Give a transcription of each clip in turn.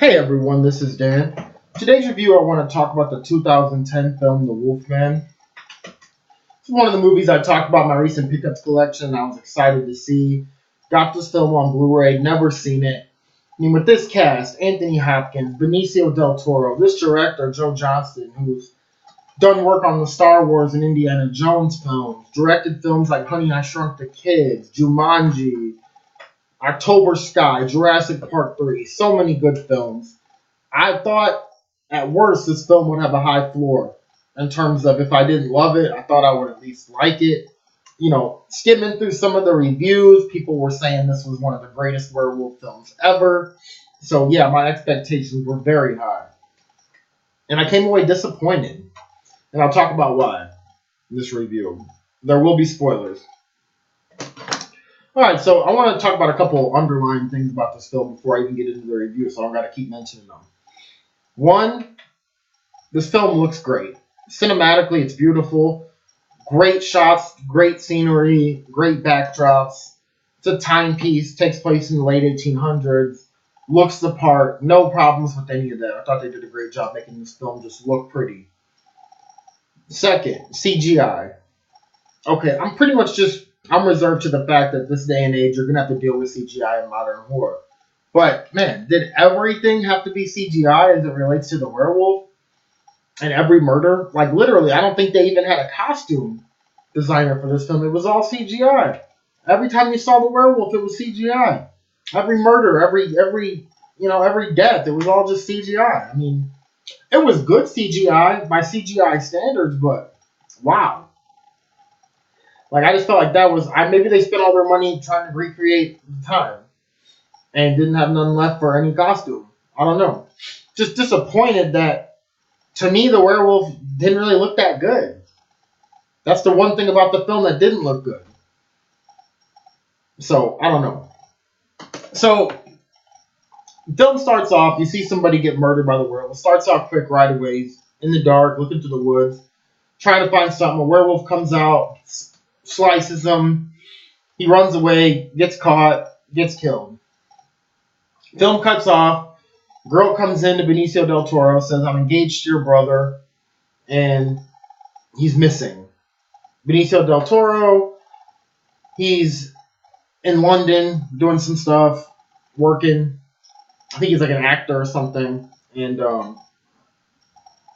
Hey everyone, this is Dan. Today's review, I want to talk about the 2010 film, The Wolfman. It's one of the movies I talked about in my recent pickups collection. I was excited to see. Got this film on Blu-ray, never seen it. I mean, with this cast, Anthony Hopkins, Benicio del Toro, this director, Joe Johnston, who's done work on the Star Wars and Indiana Jones films, directed films like Honey, I Shrunk the Kids, Jumanji, October Sky, Jurassic Park 3, so many good films. I thought at worst this film would have a high floor in terms of if I didn't love it, I thought I would at least like it. You know, skimming through some of the reviews, people were saying this was one of the greatest werewolf films ever. So yeah, my expectations were very high. And I came away disappointed. And I'll talk about why in this review. There will be spoilers. Alright, so I want to talk about a couple underlying things about this film before I even get into the review, so I don't got to keep mentioning them. One, this film looks great. Cinematically, it's beautiful. Great shots, great scenery, great backdrops. It's a timepiece, takes place in the late 1800s. Looks the part, no problems with any of that. I thought they did a great job making this film just look pretty. Second, CGI. Okay, I'm reserved to the fact that this day and age you're going to have to deal with CGI in modern horror. But, man, did everything have to be CGI as it relates to the werewolf? And every murder? Like, literally, I don't think they even had a costume designer for this film. It was all CGI. Every time you saw the werewolf, it was CGI. Every murder, every death, it was all just CGI. I mean, it was good CGI by CGI standards, but wow. Like, I just felt like that was... maybe they spent all their money trying to recreate the time and didn't have none left for any costume. I don't know. Just disappointed that, to me, the werewolf didn't really look that good. That's the one thing about the film that didn't look good. So, I don't know. So, the film starts off, you see somebody get murdered by the werewolf. It starts off quick right away. He's in the dark, looking through the woods, trying to find something. A werewolf comes out, slices him. He runs away, gets caught, gets killed. Film cuts off. Girl comes in to Benicio del Toro, says, I'm engaged to your brother, and he's missing. Benicio del Toro, he's in London doing some stuff, working. I think he's like an actor or something. And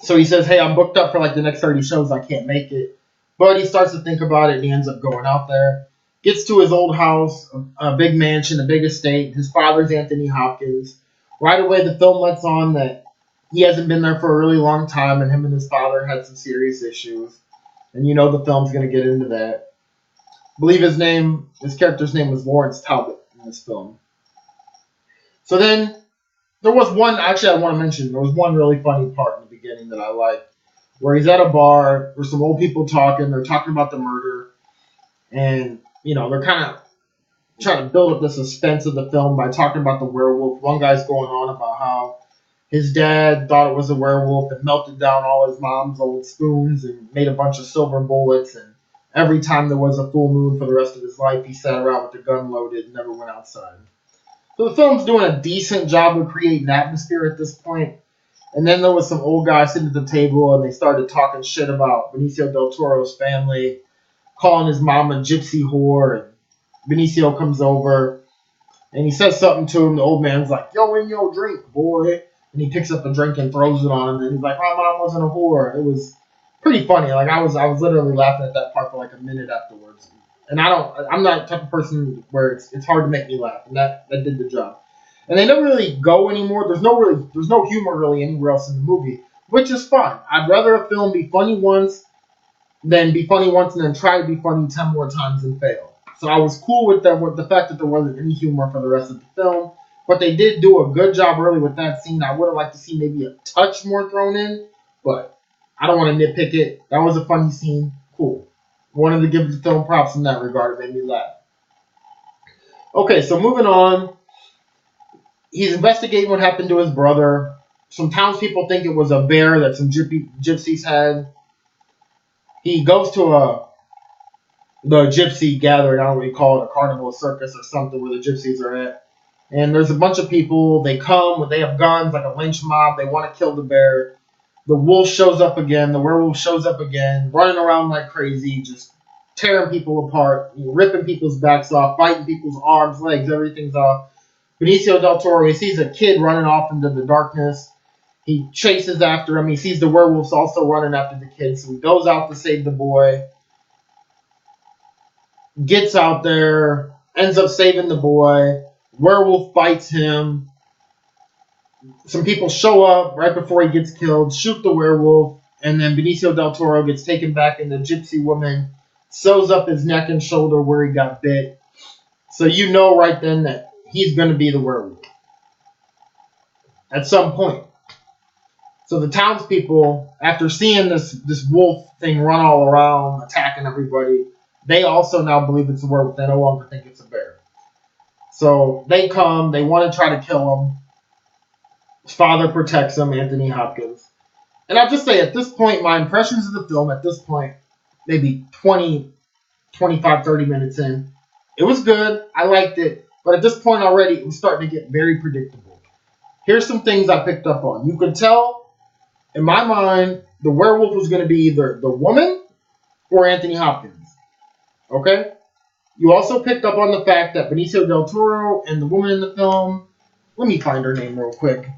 so he says, hey, I'm booked up for like the next 30 shows. I can't make it. But he starts to think about it, and he ends up going out there. Gets to his old house, a big mansion, a big estate. His father's Anthony Hopkins. Right away, the film lets on that he hasn't been there for a really long time, and him and his father had some serious issues. And you know the film's going to get into that. I believe his character's name was Lawrence Talbot in this film. So then, there was one, actually I want to mention, there was one really funny part in the beginning that I liked, where he's at a bar, there's some old people talking, they're talking about the murder, and, you know, they're kind of trying to build up the suspense of the film by talking about the werewolf. One guy's going on about how his dad thought it was a werewolf and melted down all his mom's old spoons and made a bunch of silver bullets, and every time there was a full moon for the rest of his life, he sat around with the gun loaded and never went outside. So the film's doing a decent job of creating atmosphere at this point. And then there was some old guys sitting at the table, and they started talking shit about Benicio del Toro's family, calling his mom a gypsy whore. And Benicio comes over, and he says something to him. The old man's like, yo, in your drink, boy. And he picks up a drink and throws it on him. And he's like, my mom wasn't a whore. It was pretty funny. Like, I was literally laughing at that part for like a minute afterwards. And I'm not the type of person where it's hard to make me laugh. And that did the job. And they don't really go anymore. There's no humor really anywhere else in the movie, which is fine. I'd rather a film be funny once than be funny once and then try to be funny 10 more times and fail. So I was cool with the fact that there wasn't any humor for the rest of the film. But they did do a good job early with that scene. I would have liked to see maybe a touch more thrown in, but I don't want to nitpick it. That was a funny scene. Cool. Wanted to give the film props in that regard. It made me laugh. Okay, so moving on. He's investigating what happened to his brother. Some townspeople think it was a bear that some gypsies had. He goes to the gypsy gathering. I don't know what you call it, a carnival, a circus, or something where the gypsies are at. And there's a bunch of people. They come, they have guns, like a lynch mob. They want to kill the bear. The wolf shows up again. The werewolf shows up again, running around like crazy, just tearing people apart, ripping people's backs off, biting people's arms, legs, everything's off. Benicio del Toro, he sees a kid running off into the darkness. He chases after him. He sees the werewolves also running after the kid, so he goes out to save the boy. Gets out there, ends up saving the boy. Werewolf bites him. Some people show up right before he gets killed, shoot the werewolf, and then Benicio del Toro gets taken back, and the gypsy woman sews up his neck and shoulder where he got bit. So you know right then that he's going to be the werewolf at some point. So the townspeople, after seeing this wolf thing run all around, attacking everybody, they also now believe it's a werewolf. They no longer think it's a bear. So they come, they want to try to kill him. His father protects him, Anthony Hopkins. And I'll just say, at this point, my impressions of the film, at this point, maybe 20, 25, 30 minutes in, it was good. I liked it. But at this point already, it was starting to get very predictable. Here's some things I picked up on. You could tell, in my mind, the werewolf was going to be either the woman or Anthony Hopkins. Okay? You also picked up on the fact that Benicio del Toro and the woman in the film, let me find her name real quick.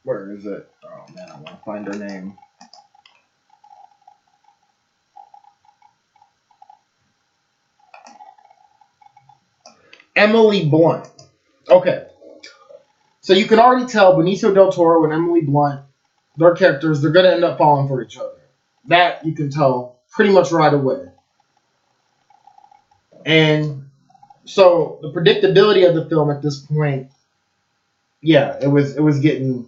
Where is it? Oh man, I want to find her name. Emily Blunt. Okay. So you can already tell Benicio del Toro and Emily Blunt, their characters, they're going to end up falling for each other. That you can tell pretty much right away. And so the predictability of the film at this point, yeah, it was getting,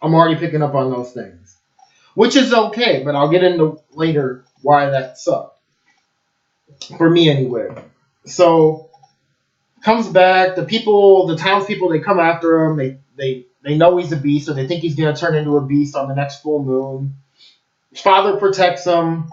I'm already picking up on those things. Which is okay, but I'll get into later why that sucked. For me anyway. So comes back, the townspeople, they come after him, they know he's a beast, so they think he's gonna turn into a beast on the next full moon. His father protects him.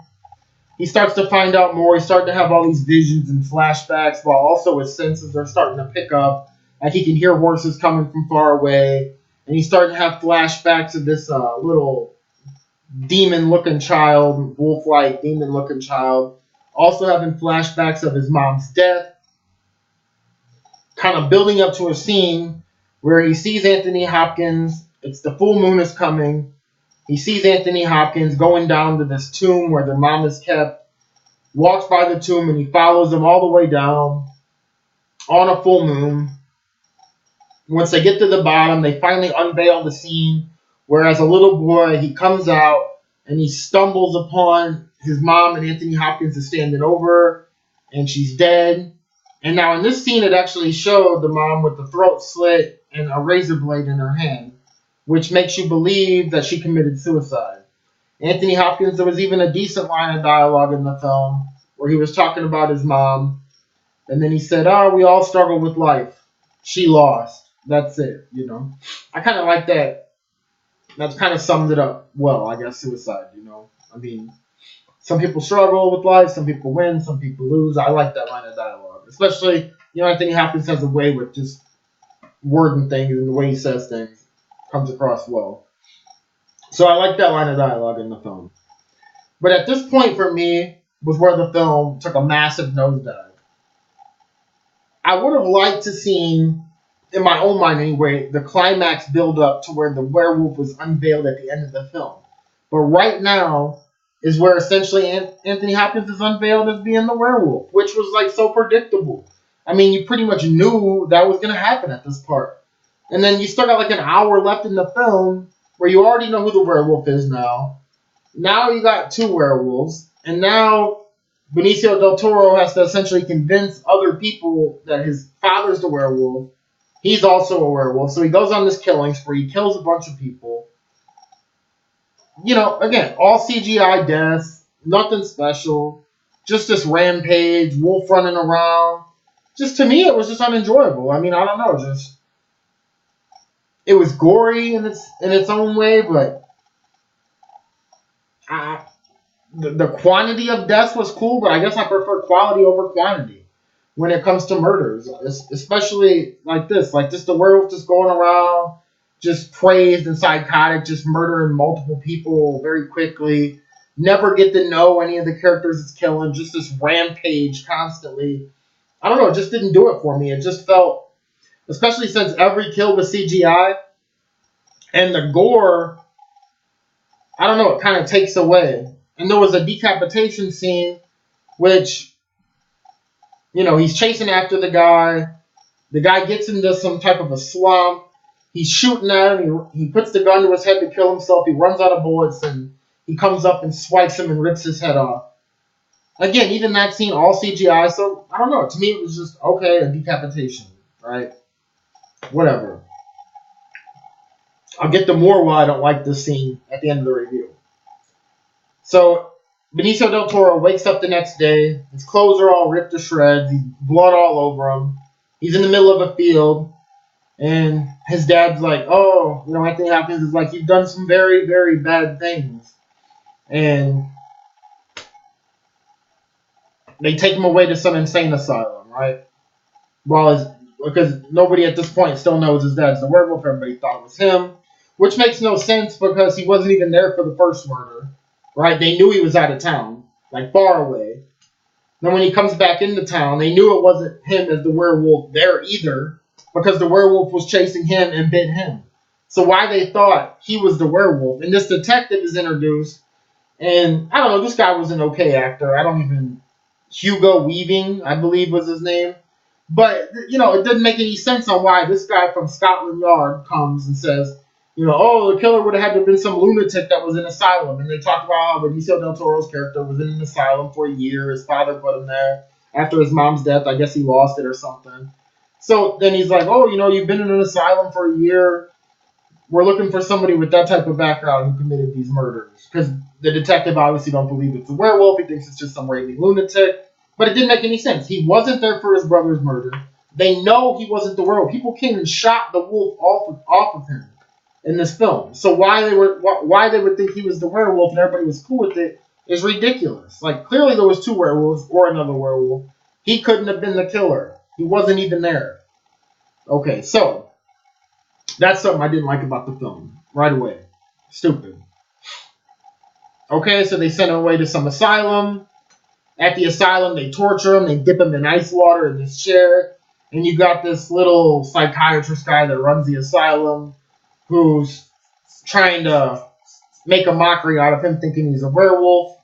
He starts to find out more. He's starting to have all these visions and flashbacks, while also his senses are starting to pick up. Like he can hear horses coming from far away. And he's starting to have flashbacks of this little demon-looking child, wolf-like demon-looking child. Also having flashbacks of his mom's death. Kind of building up to a scene where he sees Anthony Hopkins. It's the full moon is coming. He sees Anthony Hopkins going down to this tomb where their mom is kept, walks by the tomb, and he follows him all the way down on a full moon. Once they get to the bottom, they finally unveil the scene where, as a little boy, he comes out and he stumbles upon his mom, and Anthony Hopkins is standing over her, and she's dead. And now in this scene, it actually showed the mom with the throat slit and a razor blade in her hand, which makes you believe that she committed suicide. Anthony Hopkins, there was even a decent line of dialogue in the film where he was talking about his mom, and then he said, "Oh, we all struggle with life. She lost. That's it, you know." I kind of like that. That kind of summed it up well, I guess, suicide, you know. I mean, some people struggle with life, some people win, some people lose. I like that line of dialogue. Especially, you know, Anthony Hopkins has a way with just wording things, and the way he says things comes across well. So I like that line of dialogue in the film. But at this point for me was where the film took a massive nosedive. I would have liked to see, in my own mind anyway, the climax build up to where the werewolf was unveiled at the end of the film. But right now is where essentially Anthony Hopkins is unveiled as being the werewolf, which was like so predictable. I mean, you pretty much knew that was going to happen at this part. And then you still got like an hour left in the film where you already know who the werewolf is now. Now you got two werewolves. And now Benicio del Toro has to essentially convince other people that his father's the werewolf. He's also a werewolf. So he goes on this killing spree. He kills a bunch of people. You know, again, all CGI deaths. Nothing special. Just this rampage. Wolf running around. Just to me, it was just unenjoyable. I mean, I don't know. Just... It was gory in its own way, but the quantity of deaths was cool, but I guess I prefer quality over quantity when it comes to murders, especially like this. Like just the werewolf just going around, just crazed and psychotic, just murdering multiple people very quickly. Never get to know any of the characters it's killing. Just this rampage constantly. I don't know. It just didn't do it for me. It just felt, especially since every kill was CGI and the gore. I don't know. It kind of takes away. And there was a decapitation scene, which he's chasing after the guy. The guy gets into some type of a slump. He's shooting at him. He puts the gun to his head to kill himself. He runs out of bullets, and he comes up and swipes him and rips his head off. Again, even that scene, all CGI. So, I don't know. To me, it was just, okay, a decapitation, right? Whatever. I'll get to more why I don't like this scene at the end of the review. So, Benicio del Toro wakes up the next day. His clothes are all ripped to shreds. He's blood all over him. He's in the middle of a field. And his dad's like, oh, Anthony Hopkins is like, you've done some very, very bad things. And they take him away to some insane asylum, right? Because nobody at this point still knows his dad's the werewolf. Everybody thought it was him. Which makes no sense because he wasn't even there for the first murder. Right? They knew he was out of town. Like, far away. Then when he comes back into town, they knew it wasn't him as the werewolf there either. Because the werewolf was chasing him and bit him. So why they thought he was the werewolf. And this detective is introduced. And, I don't know, this guy was an okay actor. Hugo Weaving, I believe was his name. But, it didn't make any sense on why this guy from Scotland Yard comes and says, the killer would have had to have been some lunatic that was in an asylum. And they talk about how Benicio del Toro's character was in an asylum for a year. His father put him there. After his mom's death, I guess he lost it or something. So then he's like, you've been in an asylum for a year. We're looking for somebody with that type of background who committed these murders. Because the detective obviously don't believe it's a werewolf. He thinks it's just some raving lunatic. But it didn't make any sense. He wasn't there for his brother's murder. They know he wasn't the werewolf. People came and shot the wolf off of him in this film. So why they would think he was the werewolf and everybody was cool with it is ridiculous. Like, clearly there was two werewolves or another werewolf. He couldn't have been the killer. He wasn't even there. Okay, so that's something I didn't like about the film right away. Stupid. Okay, so they sent him away to some asylum. At the asylum, they torture him. They dip him in ice water in this chair. And you got this little psychiatrist guy that runs the asylum who's trying to make a mockery out of him thinking he's a werewolf.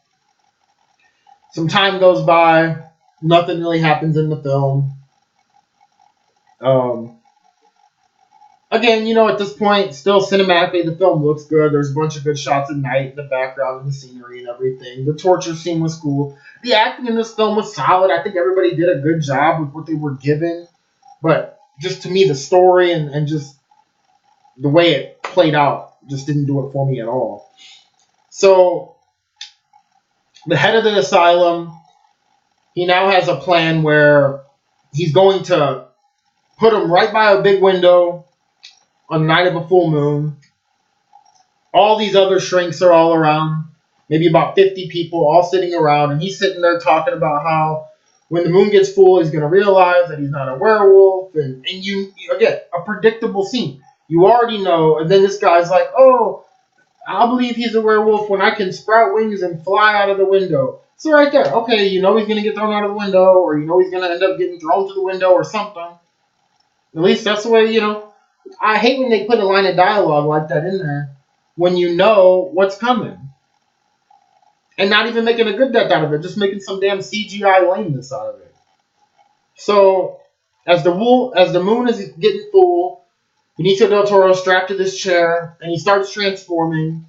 Some time goes by. Nothing really happens in the film. Again, at this point, still cinematically, the film looks good. There's a bunch of good shots at night in the background and the scenery and everything. The torture scene was cool. The acting in this film was solid. I think everybody did a good job with what they were given. But just to me, the story and just the way it played out just didn't do it for me at all. So, the head of the asylum, he now has a plan where he's going to put him right by a big window on the night of a full moon. All these other shrinks are all around. Maybe about 50 people all sitting around. And he's sitting there talking about how when the moon gets full, he's going to realize that he's not a werewolf. And you again, a predictable scene. You already know. And then this guy's like, I'll believe he's a werewolf when I can sprout wings and fly out of the window. So right there, okay, he's going to get thrown out of the window. Or he's going to end up getting thrown to the window or something. At least that's the way, I hate when they put a line of dialogue like that in there when you know what's coming. And not even making a good death out of it, just making some damn CGI lameness out of it. So, as the moon is getting full, Benicio del Toro is strapped to this chair, and he starts transforming,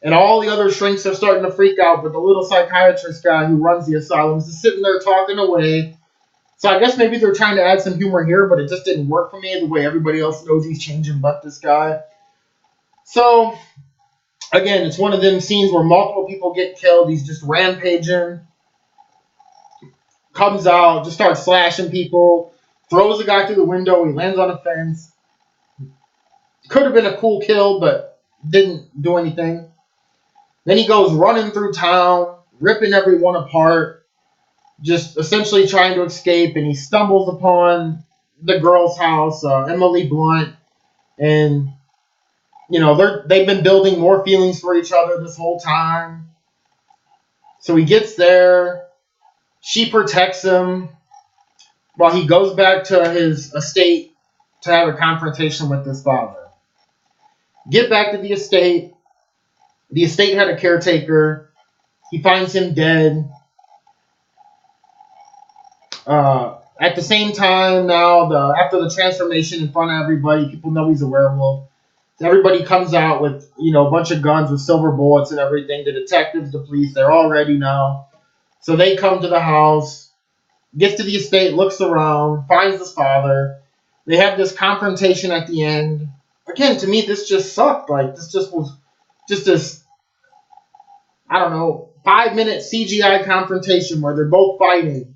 and all the other shrinks are starting to freak out, but the little psychiatrist guy who runs the asylum is just sitting there talking away. So I guess maybe they're trying to add some humor here, but it just didn't work for me the way everybody else knows he's changing but this guy. So, again, it's one of them scenes where multiple people get killed. He's just rampaging. Comes out, just starts slashing people. Throws a guy through the window. He lands on a fence. Could have been a cool kill, but didn't do anything. Then he goes running through town, ripping everyone apart, just essentially trying to escape, and he stumbles upon the girl's house, Emily Blunt, and they've been building more feelings for each other this whole time. So he gets there, she protects him while he goes back to his estate to have a confrontation with his father. Get back to the estate. The estate had a caretaker. He finds him dead. At the same time, now after the transformation in front of everybody, people know he's a werewolf. So everybody comes out with a bunch of guns with silver bullets and everything. The detectives, the police, they're all ready now. So they come to the house, gets to the estate, looks around, finds his father. They have this confrontation at the end. Again, to me, this just sucked. Like, this just was just this, I don't know, 5-minute CGI confrontation where they're both fighting.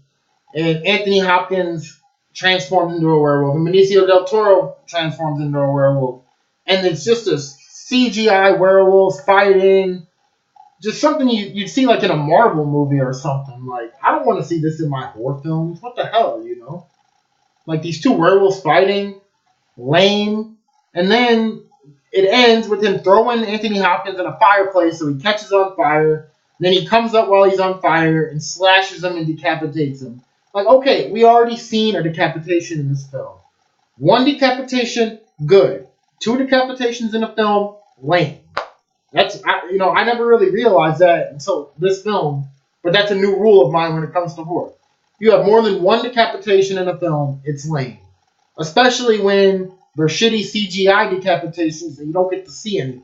And Anthony Hopkins transforms into a werewolf. And Benicio del Toro transforms into a werewolf. And it's just this CGI werewolves fighting. Just something you'd see like in a Marvel movie or something. Like, I don't want to see this in my horror films. What the hell, Like, these two werewolves fighting. Lame. And then it ends with him throwing Anthony Hopkins in a fireplace so he catches on fire. Then he comes up while he's on fire and slashes him and decapitates him. Like, okay, we already seen a decapitation in this film. One decapitation, good. 2 decapitations in a film, lame. I never really realized that until this film, but that's a new rule of mine when it comes to horror. You have more than 1 decapitation in a film, it's lame. Especially when they're shitty CGI decapitations and you don't get to see anything.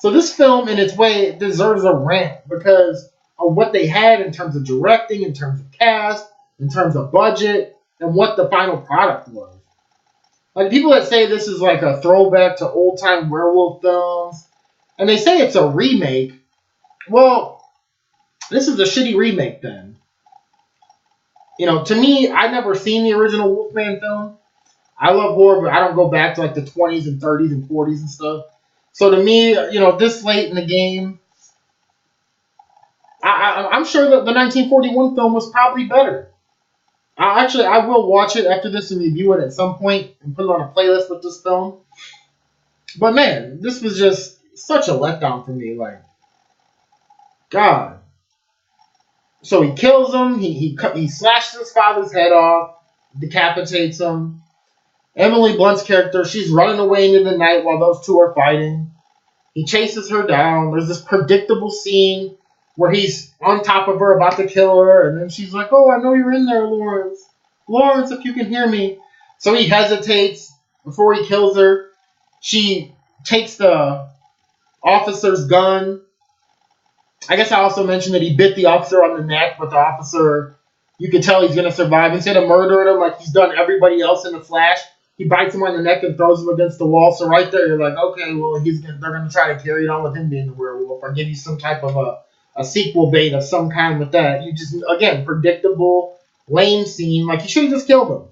So this film, in its way, deserves a rant because of what they had in terms of directing, in terms of cast, in terms of budget, and what the final product was. Like, people that say this is like a throwback to old-time werewolf films, and they say it's a remake, well, this is a shitty remake then. To me, I never seen the original Wolfman film. I love horror, but I don't go back to like the 20s and 30s and 40s and stuff. So to me, this late in the game, I'm sure that the 1941 film was probably better. I will watch it after this and review it at some point and put it on a playlist with this film. But man, this was just such a letdown for me. Like, God. So he kills him. He slashes his father's head off, decapitates him. Emily Blunt's character, she's running away into the night while those two are fighting. He chases her down. There's this predictable scene where he's on top of her about to kill her, and then she's like, "Oh, I know you're in there, Lawrence. Lawrence, if you can hear me." So he hesitates before he kills her. She takes the officer's gun. I guess I also mentioned that he bit the officer on the neck, but the officer, you can tell he's going to survive. Instead of murdering him like he's done everybody else in the Flash, he bites him on the neck and throws him against the wall. So right there, you're like, okay, well, they're going to try to carry it on with him being the werewolf or give you some type of a sequel bait of some kind with that. You just, again, predictable, lame scene. Like, you should have just killed him.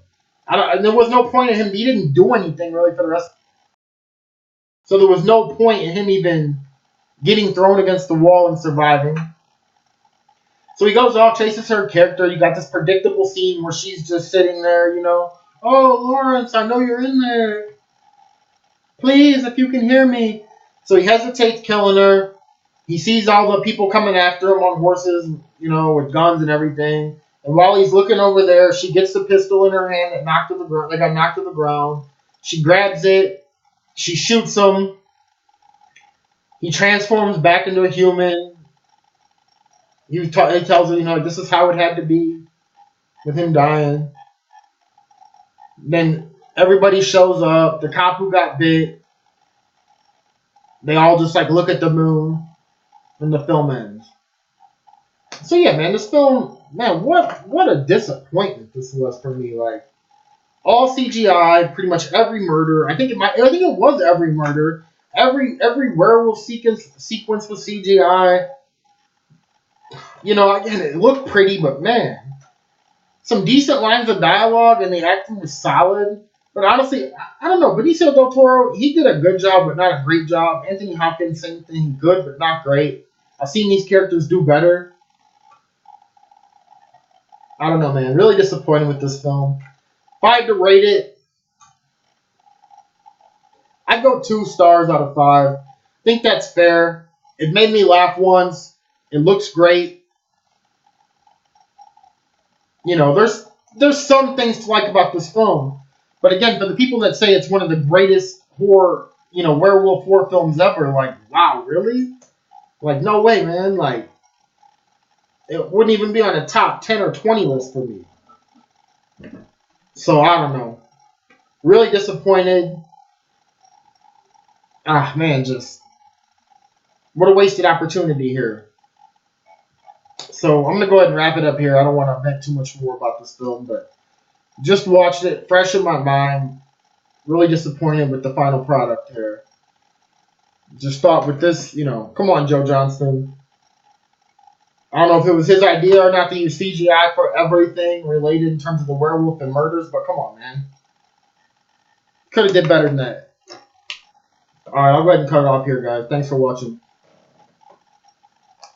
And there was no point in him. He didn't do anything really for the rest. So there was no point in him even getting thrown against the wall and surviving. So he goes off, chases her character. You got this predictable scene where she's just sitting there, "Oh, Lawrence, I know you're in there. Please, if you can hear me." So he hesitates killing her. He sees all the people coming after him on horses, with guns and everything. And while he's looking over there, she gets the pistol in her hand that got knocked to the ground. She grabs it. She shoots him. He transforms back into a human. He tells her, this is how it had to be with him dying. Then everybody shows up. The cop who got bit. They all just look at the moon, and the film ends. So yeah, man, this film, man, what a disappointment this was for me. Like, all CGI, pretty much every murder. I think it was every murder. Every werewolf sequence was CGI. Again, it looked pretty, but man, some decent lines of dialogue and the acting was solid. But honestly, I don't know. Benicio del Toro, he did a good job, but not a great job. Anthony Hopkins, same thing, good, but not great. I've seen these characters do better. I don't know, man. Really disappointed with this film. If I had to rate it, I'd go 2 stars out of 5. I think that's fair. It made me laugh once. It looks great. You know, there's some things to like about this film. But again, for the people that say it's one of the greatest horror, werewolf horror films ever, like, wow, really? Like, no way, man. Like, it wouldn't even be on a top 10 or 20 list for me. So, I don't know. Really disappointed. Ah, man, just what a wasted opportunity here. So, I'm going to go ahead and wrap it up here. I don't want to vent too much more about this film, but just watched it, fresh in my mind. Really disappointed with the final product here. Just thought with this, come on, Joe Johnston. I don't know if it was his idea or not to use CGI for everything related in terms of the werewolf and murders, but come on, man. Could have did better than that. Alright, I'll go ahead and cut it off here, guys. Thanks for watching.